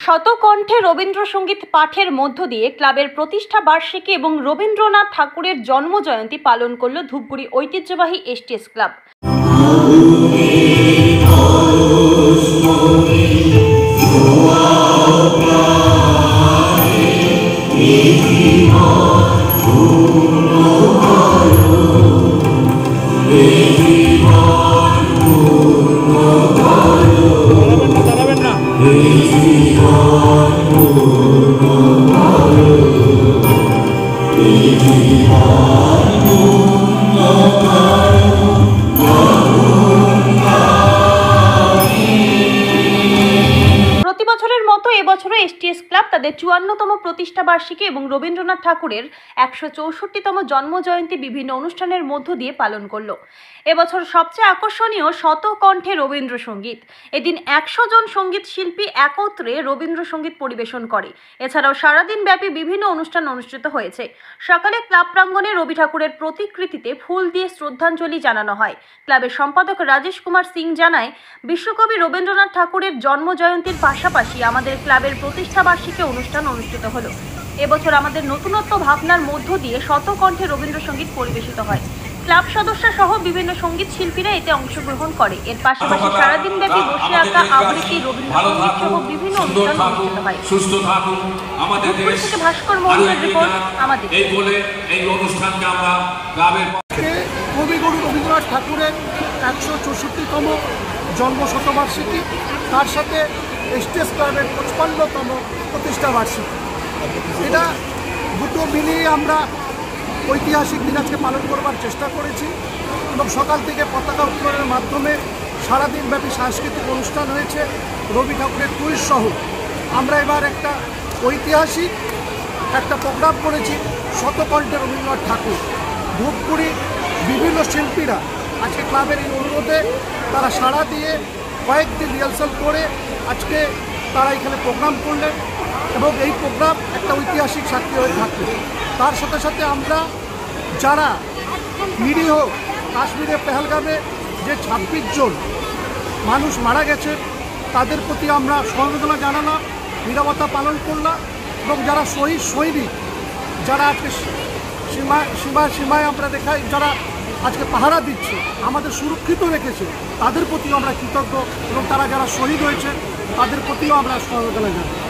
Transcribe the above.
শতকণ্ঠে রবীন্দ্রসঙ্গীত পাঠের মধ্য দিয়ে ক্লাবের প্রতিষ্ঠা বার্ষিকী এবং রবীন্দ্রনাথ ঠাকুরের জন্মজয়ন্তী পালন করল ধূপগুড়ি ঐতিহ্যবাহী এসটিএস ক্লাব। প্রতি বছরের মতো এবছরও এসটিএস ক্লাব তাদের ৫৪তম প্রতিষ্ঠা বার্ষিকী এবং রবীন্দ্রনাথ ঠাকুরের ১৬৪তম জন্মজয়ন্তী বিভিন্ন অনুষ্ঠানের মধ্য দিয়ে পালন করলো। এবছর সবচেয়ে আকর্ষণীয় শতকণ্ঠে রবীন্দ্রসঙ্গীত। এদিন ১০০ জন সঙ্গীত শিল্পী একত্রে রবীন্দ্রসঙ্গীত পরিবেশন করে। এছাড়াও সারাদিন ব্যাপী বিভিন্ন অনুষ্ঠান অনুষ্ঠিত হয়েছে। সকালে ক্লাব প্রাঙ্গণে রবি ঠাকুরের প্রতিকৃতিতে ফুল দিয়ে শ্রদ্ধাঞ্জলি জানানো হয়। ক্লাবের সম্পাদক রাজেশ কুমার সিং জানায়, বিশ্বকবি রবীন্দ্রনাথ ঠাকুরের জন্মজয়ন্তীর পাশাপাশি আমাদের ক্লাবের প্রতিষ্ঠা বার্ষিকী অনুষ্ঠান অনুষ্ঠিত হলো। এবছর আমাদের নতুনত্ব ভাবনার মধ্য দিয়ে শতকণ্ঠে রবীন্দ্রসঙ্গীত পরিবেশিত হয়। ক্লাব সদস্য সহ বিভিন্ন সঙ্গীত শিল্পীরা এতে অংশগ্রহণ করে। এর পাশাপাশি সারাদিন ব্যাপী বসে আঁকা, আবৃত্তি, রবীন্দ্রসঙ্গীত সহ বিভিন্ন অনুষ্ঠান অনুষ্ঠিত হয়। ধূপগুড়ি থেকে ভাস্কর মোহনের রিপোর্ট আমাদের। কবিগুরু রবীন্দ্রনাথ ঠাকুরের ১৬৪তম জন্ম শতবার্ষিকী, তার সাথে এসটিএস ক্লাবের ৫৫তম প্রতিষ্ঠা বার্ষিকী। এটা দুটো মিলিয়ে আমরা ঐতিহাসিক দিন আজকে পালন করবার চেষ্টা করেছি এবং সকাল থেকে পতাকা উত্তোলনের মাধ্যমে সারাদিনব্যাপী সাংস্কৃতিক অনুষ্ঠান হয়েছে। রবি ঠাকুরের কুইজ সহ আমরা এবার একটা ঐতিহাসিক প্রোগ্রাম করেছি, শতকণ্ঠে রবীন্দ্রনাথ ঠাকুর। ধূপগুড়ি বিভিন্ন শিল্পীরা আজকে ক্লাবের এই অনুরোধে তারা সাড়া দিয়ে কয়েকদিন রিহার্সাল করে আজকে তারা এখানে প্রোগ্রাম করলেন এবং এই প্রোগ্রাম একটা ঐতিহাসিক সাক্ষী হয়ে থাকবে। তার সাথে সাথে আমরা যারা নিরীহ কাশ্মীরে পেহেলগামে যে ২৬ জন মানুষ মারা গেছে তাদের প্রতি আমরা সমবেদনা জানালাম, নীরবতা পালন করলাম এবং যারা শহীদ সৈনিক যারা আজকে সীমায় আমরা দেখাই, যারা আজকে পাহারা দিচ্ছে, আমাদের সুরক্ষিত রেখেছে, তাদের প্রতিও আমরা কৃতজ্ঞ এবং তারা যারা শহীদ হয়েছে তাদের প্রতিও আমরা সমবেদনা জানাই।